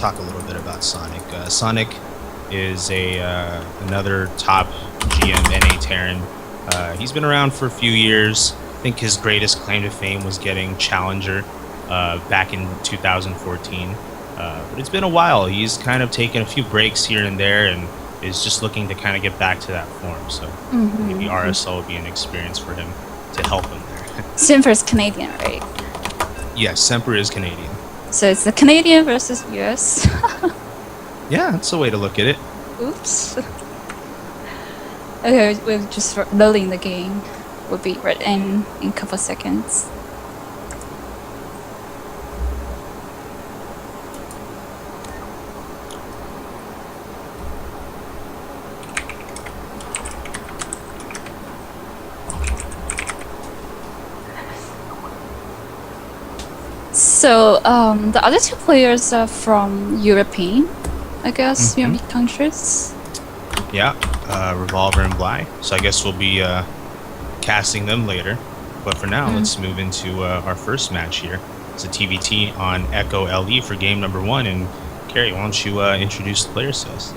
talk a little bit about Sonic. Sonic is another top GM NA Terran. He's been around for a few years. I think his greatest claim to fame was getting Challenger back in 2014. But it's been a while. He's kind of taken a few breaks here and there and is just looking to kind of get back to that form. So maybe RSL would be an experience for him to help him there. Semper's Canadian, right? Yes, Semper is Canadian. So it's the Canadian versus US. Yeah, that's a way to look at it. Oops. Okay, we're just loading the game. We'll be right in a couple seconds. So the other two players are from European, I guess, European countries. Yeah, Revolver and Bly. So I guess we'll be casting them later. But for now, let's move into our first match here. It's a TVT on Echo LE for game number 1. And Carrie, why don't you introduce the players to us?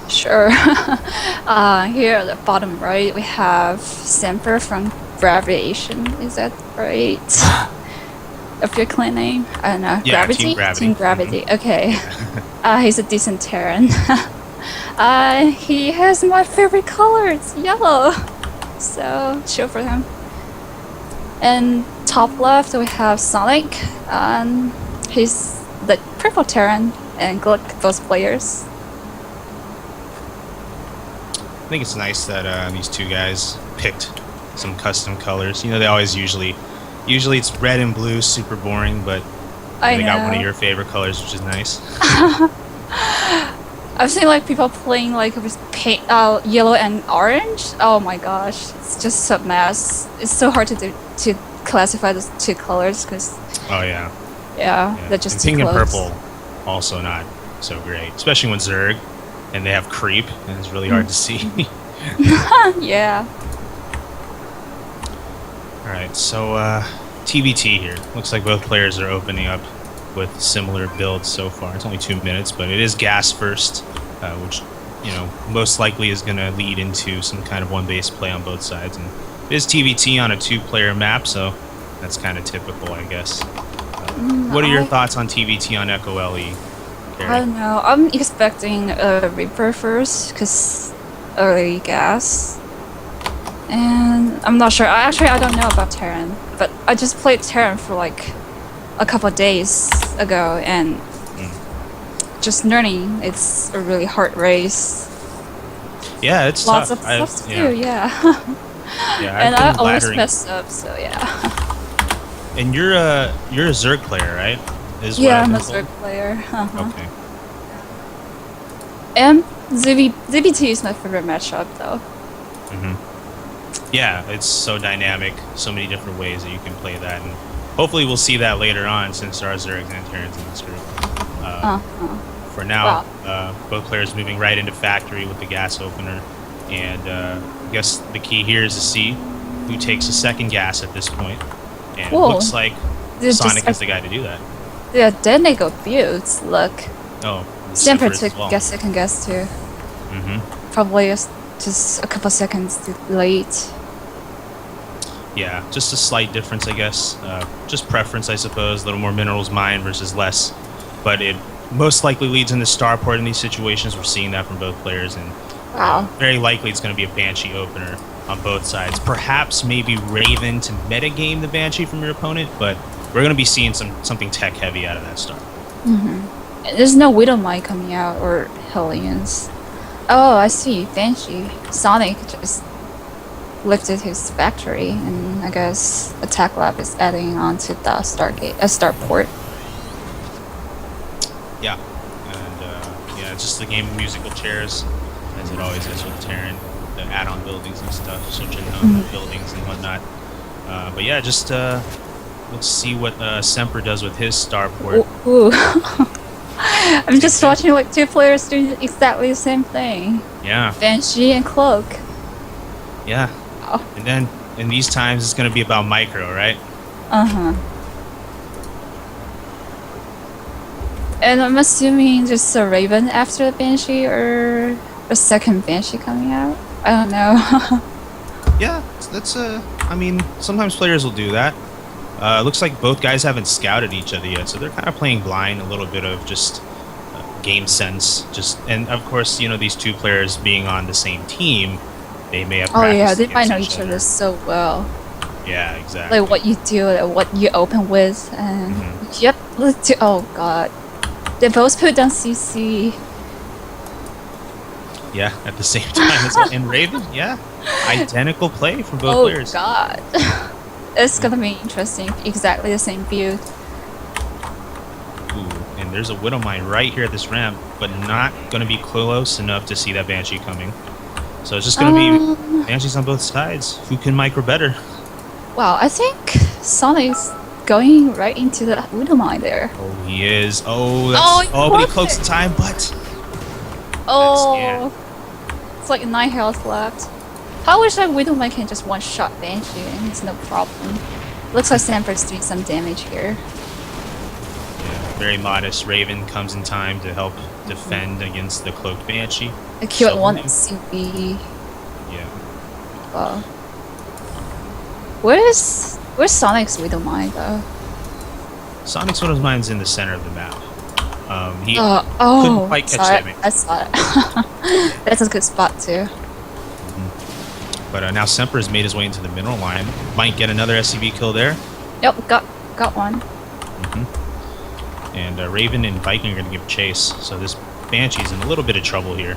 Sure. Here at the bottom right, we have Semper from Gravitation. Is that right? Of your clan name? I don't know. Yeah, Gravity? Team Gravity. Team Gravity. Okay. He's a decent Terran. He has my favorite color. It's yellow. So chill for him. And top left we have Sonic. He's the purple Terran. And look at those players. I think it's nice that these two guys picked some custom colors. You know, they always usually it's red and blue, super boring, but they got one of your favorite colors, which is nice. I've seen like people playing like with paint, yellow and orange. Oh my gosh, it's just a mess. It's so hard to classify those two colors because. Oh yeah. Yeah, they're just and too pink close. and purple, also not so great, especially when Zerg, and they have creep, and it's really hard to see. Yeah. All right, so TVT here. Looks like both players are opening up with similar builds so far. It's only 2 minutes, but it is gas first, which most likely is going to lead into some kind of one-base play on both sides. And it is TVT on a 2-player map, so that's kind of typical, I guess. What are your thoughts on TVT on Echo LE? Carrie? I don't know. I'm expecting a Reaper first because early gas. And I'm not sure. I don't know about Terran, but I just played Terran for like a couple days ago, and just learning. It's a really hard race. Yeah, it's lots tough. of stuff to do. Yeah. Yeah, and I always laddering. mess up. So yeah. And you're a Zerg player, right? Yeah, I'm a Zerg player. Okay. And ZBT is my favorite matchup, though. Yeah, it's so dynamic, so many different ways that you can play that, and hopefully we'll see that later on since there are Zergs and Terrans in this group. For now, both players moving right into factory with the gas opener, and I guess the key here is to see who takes a second gas at this point, and it looks like Sonic is the guy to do that. Yeah, then they go builds, look. Oh, Semper took second guess too. Probably just a couple seconds late. Yeah, just a slight difference, I guess. Just preference, I suppose. A little more minerals mined versus less. But it most likely leads into starport in these situations. We're seeing that from both players. And very likely it's going to be a Banshee opener on both sides. Perhaps maybe Raven to metagame the Banshee from your opponent. But we're going to be seeing something tech-heavy out of that start. There's no Widowmite coming out or Hellions. Oh, I see. Banshee. Sonic just lifted his factory, and I guess Attack Lab is adding on to the starport. Yeah, and yeah, it's just the game of musical chairs, as it always is with Terran, the add-on buildings and stuff, switching buildings and whatnot. But yeah, just let's see what Semper does with his starport. Ooh. I'm just watching like two players doing exactly the same thing. Yeah. Banshee and Cloak. Yeah. Oh. And then in these times, it's going to be about micro, right? And I'm assuming just a Raven after the Banshee or a second Banshee coming out. I don't know. Yeah, that's I mean, sometimes players will do that. Looks like both guys haven't scouted each other yet, so they're kind of playing blind. A little bit of just game sense. And of course, you know, these two players being on the same team, they may have. Oh yeah, practiced they might know against each other so well. Yeah, exactly. Like what you do and what you open with, and yep. Oh god, they both put down CC. Yeah, at the same time as in Raven. Yeah, identical play from both players. Oh god. It's gonna be interesting. Exactly the same build. Ooh, and there's a Widow Mine right here at this ramp, but not gonna be close enough to see that Banshee coming. So it's just gonna be Banshees on both sides. Who can micro better? Wow, I think Sonic's going right into the Widow Mine there. Oh, he is. Oh, that's, but he cloaks the time, but oh, it's like 9 health left. I wish that Widow Mine can just one-shot Banshee and it's no problem. Looks like Semper's doing some damage here. Yeah, very modest. Raven comes in time to help defend against the cloaked Banshee. I killed one CB. Yeah. Wow. Where's Sonic's Widow Mine though? Sonic's Widow Mine's in the center of the map. He oh, couldn't quite catch that. I saw it. That's a good spot too. But now Semper has made his way into the mineral line. Might get another SCV kill there. Yep, got one. And Raven and Viking are going to give chase. So this Banshee's in a little bit of trouble here.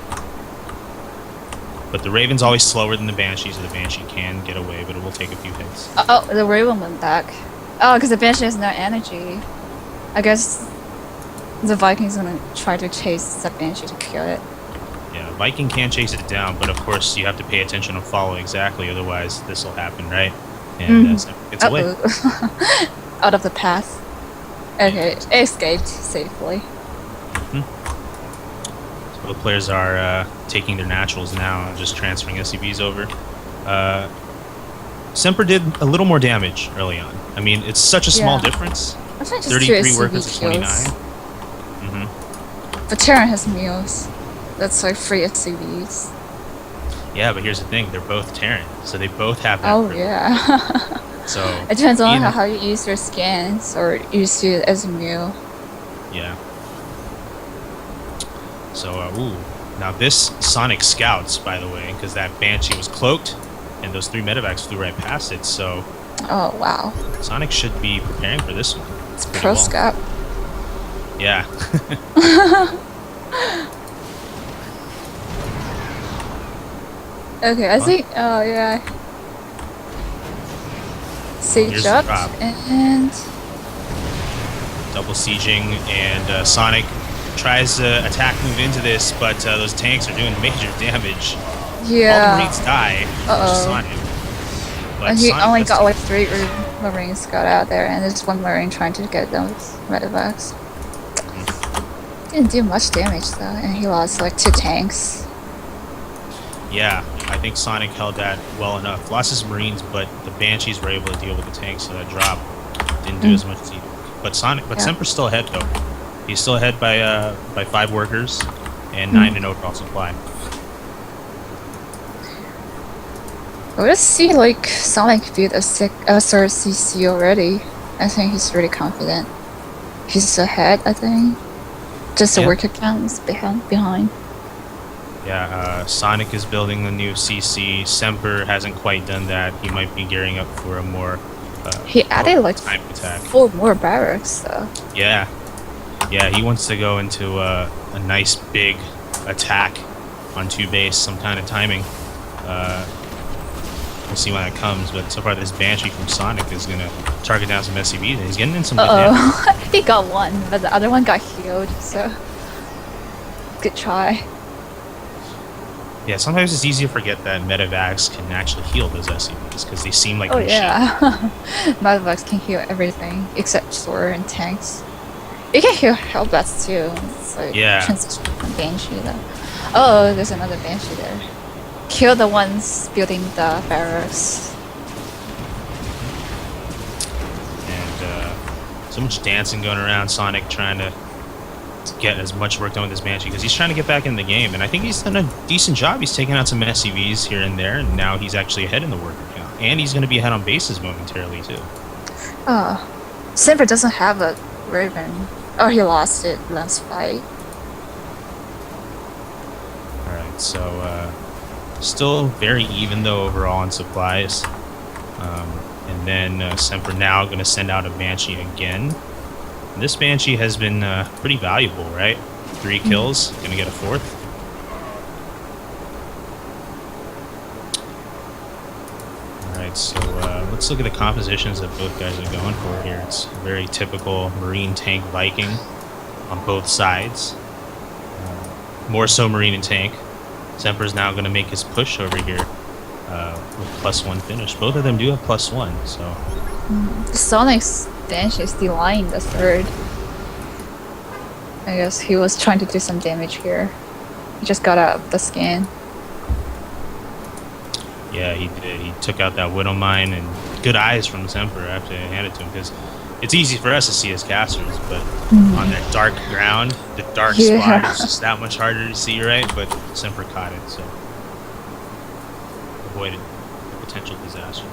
But the Raven's always slower than the Banshee, so the Banshee can get away, but it will take a few hits. Oh, the Raven went back. Oh, because the Banshee has no energy. I guess the Viking's gonna try to chase the Banshee to kill it. Yeah, Viking can chase it down, but of course you have to pay attention and follow exactly, otherwise this will happen, right? And it's away. Out of the path. Okay, escaped safely. So the players are taking their naturals now and just transferring SCVs over. Semper did a little more damage early on. I mean, it's such a small difference. 33 workers to 29. But Terran has meals. That's like free SCVs. Yeah, but here's the thing: they're both Terran, so they both have that. Oh privilege. yeah. So it depends on how you use your scans or use it as a meal. Yeah. So ooh, now this Sonic scouts, by the way, because that Banshee was cloaked, and those 3 medevacs flew right past it. So. Oh wow. Sonic should be preparing for this one. It's pro scout. Yeah. Okay, I think. Oh yeah. Siege up and double sieging, and Sonic tries to attack, move into this, but those tanks are doing major damage. Yeah. All the Marines die. Sonic. But he only got like 3 Marines got out there, and there's 1 Marine trying to get those medevacs. Didn't do much damage though, and he lost like 2 tanks. Yeah, I think Sonic held that well enough. Lost his Marines, but the Banshees were able to deal with the tanks, so that drop didn't do as much as he. But Semper's still ahead though. He's still ahead by 5 workers and 9 in overall supply. Let's see, like Sonic built a ACER CC already. I think he's really confident. He's ahead, I think. Just the worker count is behind. Yeah, Sonic is building the new CC. Semper hasn't quite done that. He might be gearing up for a more he added like time attack. 4 more barracks though. Yeah, he wants to go into a nice big attack on 2 base, some kind of timing. We'll see when that comes, but so far this Banshee from Sonic is gonna target down some SCVs, and he's getting in some good damage. He got 1, but the other one got healed, so good try. Yeah, sometimes it's easy to forget that medevacs can actually heal those SCVs because they seem like machines. Yeah. Medevacs can heal everything except sword and tanks. You can heal Hellbats too. It's like transition from Banshee though. Oh, there's another Banshee there. Kill the ones building the barracks. And so much dancing going around. Sonic trying to get as much work done with this Banshee because he's trying to get back in the game, and I think he's done a decent job. He's taken out some SCVs here and there, and now he's actually ahead in the worker count, and he's going to be ahead on bases momentarily too. Semper doesn't have a Raven. Oh, he lost it last fight. All right, so still very even though overall on supplies, and then Semper now going to send out a Banshee again. And this Banshee has been pretty valuable, right? 3 kills, going to get a 4th. Alright, so let's look at the compositions that both guys are going for here. It's a very typical Marine Tank Viking on both sides. More so Marine and Tank. Semper's now going to make his push over here with +1 finish. Both of them do have +1, so... Sonic's Banshee is delaying the 3rd. I guess he was trying to do some damage here. He just got out of the scan. Yeah, he did. He took out that Widow Mine, and good eyes from Semper after I handed it to him, because it's easy for us to see as casters, but on that dark ground, the dark spot is just that much harder to see, right? But Semper caught it, so avoided a potential disaster.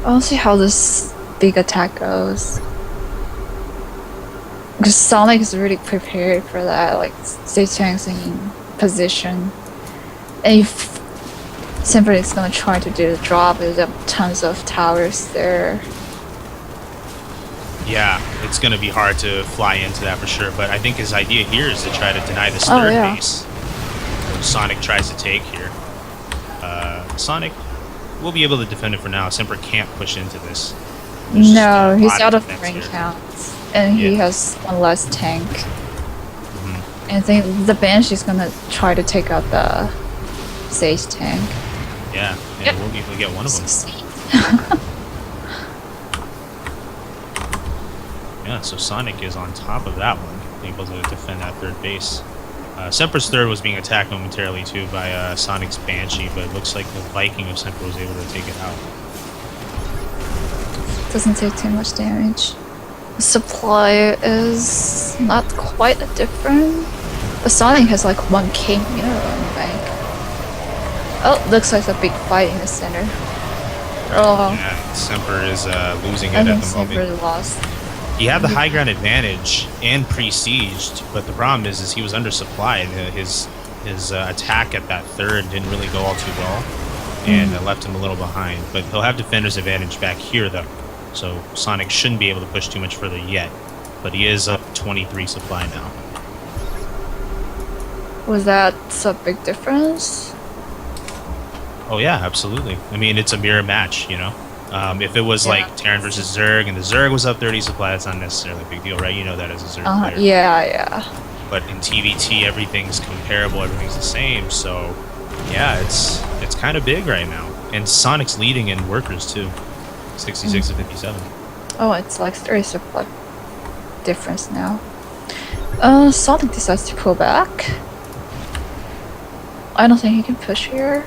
I'll see how this big attack goes. Because Sonic is really prepared for that, like, stage tanks in position. And if Semper is gonna try to do the drop, there's tons of towers there. Yeah, it's going to be hard to fly into that for sure, but I think his idea here is to try to deny this 3rd base. Sonic tries to take here. Sonic will be able to defend it for now. Semper can't push into this. No, he's out of range counts, and he has one less tank. And I think the Banshee's gonna try to take out the Sage tank. Yeah, we'll be able to get one of them. Yeah, so Sonic is on top of that one, able to defend that 3rd base. Semper's 3rd was being attacked momentarily too by Sonic's Banshee, but it looks like the Viking of Semper was able to take it out. Doesn't take too much damage. The supply is not quite different. The Sonic has like 1K mineral in the bank. Oh, looks like a big fight in the center. Oh, Yeah, Semper is losing it I at think the Semper moment. lost. He had the high ground advantage and pre-sieged, but the problem is he was undersupplied. His attack at that 3rd didn't really go all too well, and left him a little behind. But he'll have defender's advantage back here though, so Sonic shouldn't be able to push too much further yet. But he is up 23 supply now. Was that a big difference? Oh yeah, absolutely. I mean, it's a mirror match, you know. If it was like Terran versus Zerg, and the Zerg was up 30 supply, that's not necessarily a big deal, right? You know that as a Zerg player. Yeah. But in TVT, everything's comparable, everything's the same. So, yeah, it's kind of big right now. And Sonic's leading in workers too, 66 to 57. Oh, it's like 30 supply difference now. Sonic decides to pull back. I don't think he can push here.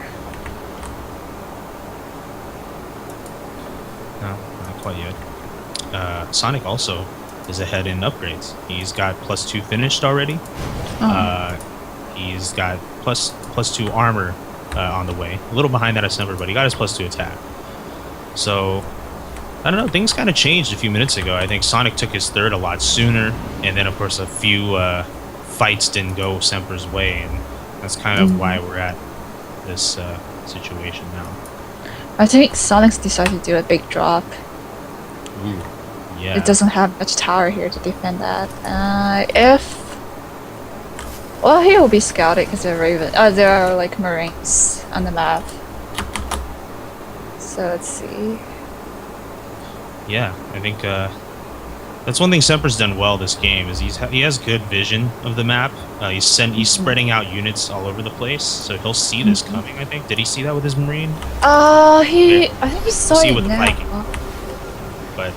No, not quite yet. Sonic also is ahead in upgrades. He's got +2 finished already. He's got +2 armor on the way. A little behind that Semper, but he got his +2 attack. So, I don't know, things kind of changed a few minutes ago. I think Sonic took his 3rd a lot sooner, and then of course a few fights didn't go Semper's way, and that's kind of why we're at this situation now. I think Sonic's decided to do a big drop. Ooh, yeah. It doesn't have much tower here to defend that. Well, he will be scouted because there are like Marines on the map. So let's see. Yeah, I think that's one thing Semper's done well this game is he has good vision of the map. He's spreading out units all over the place, so he'll see this coming. I think. Did he see that with his Marine? I think he saw it with now. the Viking. But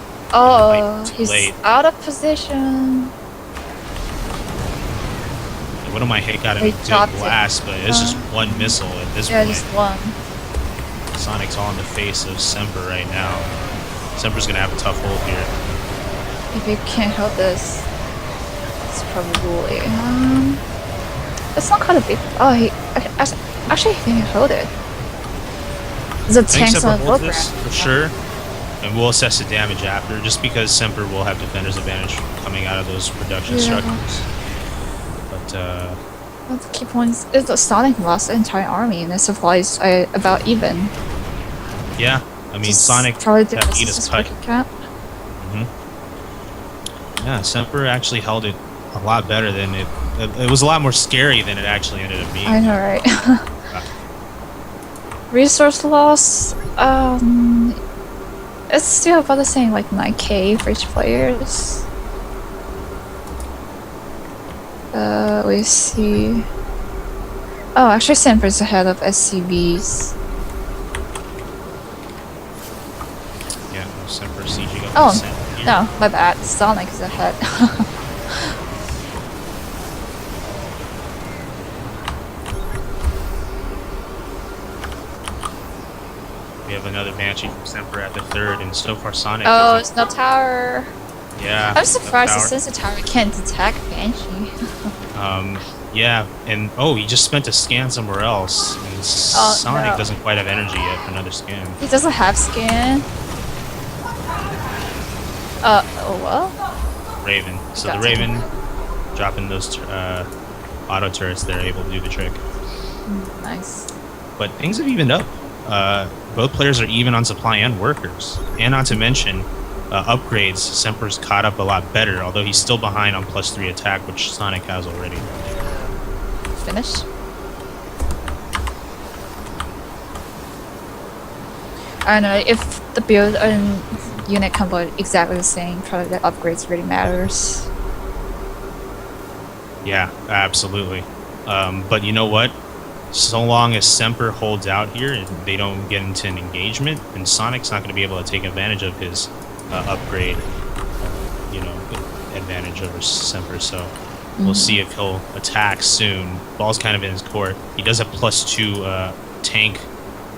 he's late. out of position. One of my hit got a He good dropped it. blast, but it's just one missile at this Yeah, point. just one. Sonic's all in the face of Semper right now. Semper's gonna have a tough hold here. If you can't hold this, it's probably it's not kind of big. Oh, he actually he can hold it. The I think tanks Semper on holds the this for sure, and we'll assess the damage after, just because Semper will have defender's advantage coming out of those production structures. But the key point is the Sonic lost the entire army, and the supplies are about even. yeah, I mean Sonic probably that beat his cut. Cap. Yeah, Semper actually held it a lot better than it. It was a lot more scary than it actually ended up being. I know, right? Resource loss, it's still about the same, like 9k for each players. We see. Oh, actually, Semper's ahead of SCVs. Yeah, no, Semper sieging up. Oh, no, my bad. Sonic is ahead. We have another Banshee from Semper at the 3rd, and so far Sonic. Oh, it's no tower. Yeah. I'm surprised the sensor tower can't detect Banshee. Yeah, and oh, he just spent a scan somewhere else, and Sonic doesn't quite have energy yet for another scan. He doesn't have scan. Oh well. Raven. So the Raven dropping those auto turrets, they're able to do the trick. Nice. But things have evened up. Both players are even on supply and workers, and not to mention upgrades. Semper's caught up a lot better, although he's still behind on +3 attack, which Sonic has already. Finish. I don't know if the build and unit combo are exactly the same. Probably the upgrades really matters. Yeah, absolutely. But you know what? So long as Semper holds out here and they don't get into an engagement, then Sonic's not going to be able to take advantage of his upgrade, advantage over Semper. So we'll see if he'll attack soon. Ball's kind of in his court. He does have +2 tank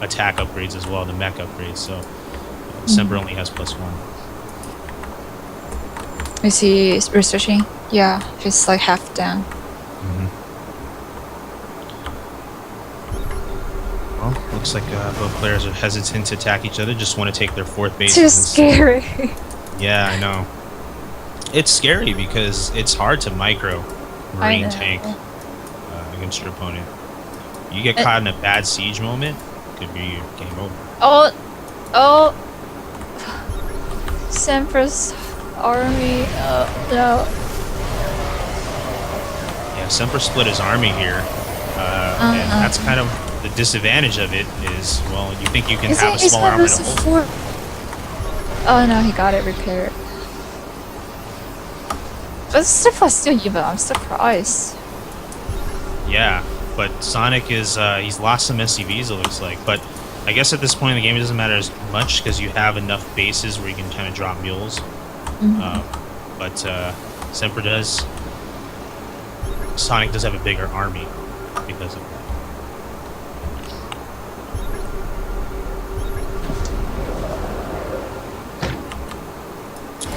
attack upgrades as well, the mech upgrades. So Semper only has +1. Is he researching? Yeah, he's like half down. Well, looks like both players are hesitant to attack each other, just want to take their 4th base. Too scary. Yeah, I know. It's scary because it's hard to micro Marine tank against your opponent. You get caught in a bad siege moment, could be your game over. Oh! Semper's army. No. Yeah, Semper split his army here, and that's kind of the disadvantage of it. Is well, you think you can have a small army to hold. Oh no, he got it repaired. But still even. I'm surprised. Yeah, but Sonic is he's lost some SCVs, it looks like. But I guess at this point in the game it doesn't matter as much because you have enough bases where you can kind of drop mules. But Semper does. Sonic does have a bigger army because of that.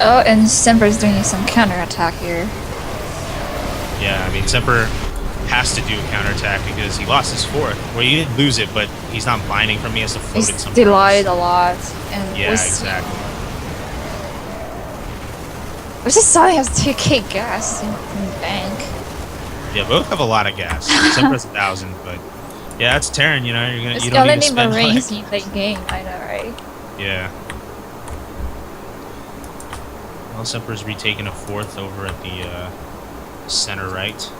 Oh, and Semper's doing some counterattack here. Yeah, I mean, Semper has to do a counterattack because he lost his 4th. Well, he didn't lose it, but he's not blinding from me. He has to float it somewhere. He's delayed a lot. And yeah, exactly. Which is Sonic has 2k gas in the bank. Yeah, both have a lot of gas. Semper's 1,000, but yeah, that's Terran. You know, you don't need to spend Marines in the game. I know, right? Yeah. Well, Semper's retaken a 4th over at the center right.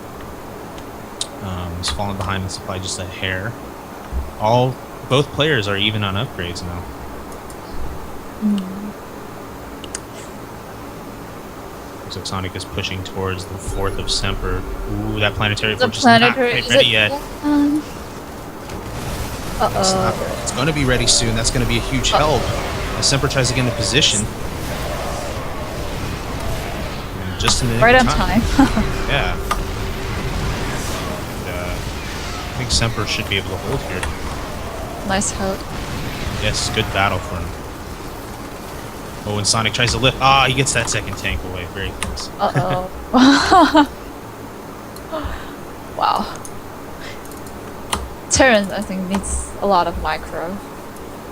He's fallen behind the supply just a hair. Both players are even on upgrades now. Looks like Sonic is pushing towards the 4th of Semper. Ooh, that planetary fortress is not quite ready yet. It's going to be ready soon. That's going to be a huge help as Semper tries to get into position. And just in the right on time. Yeah. And, I think Semper should be able to hold here. Nice hold. Yes, good battle for him. Oh, and Sonic tries to lift. Ah, he gets that second tank away. Very close. Uh-oh. Wow. Terran, I think, needs a lot of micro.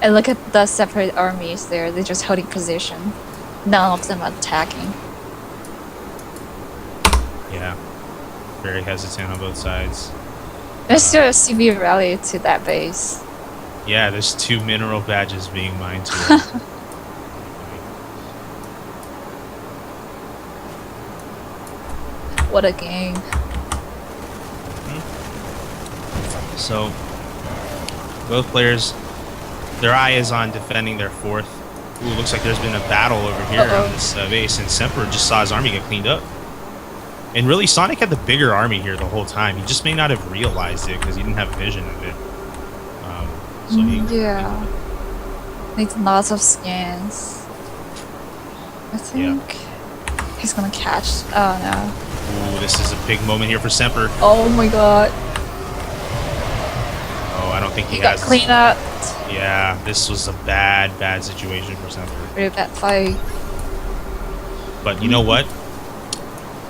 And look at the separate armies there. They're just holding position. None of them are attacking. Yeah. Very hesitant on both sides. There's still a CV rally to that base. Yeah, there's 2 mineral badges being mined too. What a game. So, both players, their eye is on defending their 4th. Ooh, looks like there's been a battle over here on this base, and Semper just saw his army get cleaned up. And really, Sonic had the bigger army here the whole time. He just may not have realized it because he didn't have vision of it. Yeah. Needs lots of scans. I think he's gonna catch. Oh no. Ooh, this is a big moment here for Semper. Oh my god. Oh, I don't think he Got has. cleaned up. Yeah, this was a bad situation for Semper. Really bad fight. But you know what?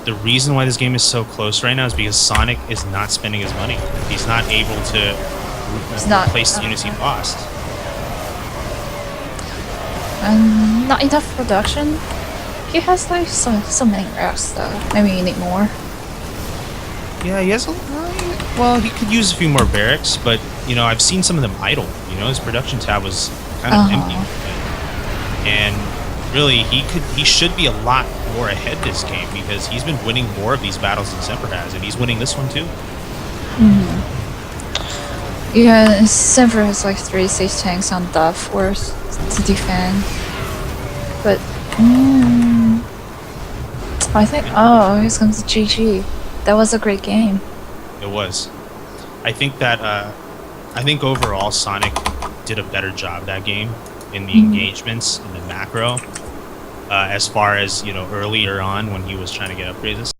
The reason why this game is so close right now is because Sonic is not spending his money. He's not able to replace the units he lost. And not enough production. He has like so many racks though. Maybe you need more. Yeah, he has a well, he could use a few more barracks, but you know, I've seen some of them idle. You know, his production tab was kind of empty. And really, he should be a lot more ahead this game because he's been winning more of these battles than Semper has, and he's winning this one too. Yeah, Semper has like 3 6 tanks on the 4th to defend. But I think he's going to GG. That was a great game. It was. I think that I think overall Sonic did a better job that game in the engagements in the macro. As far as, you know, earlier on when he was trying to get upgrades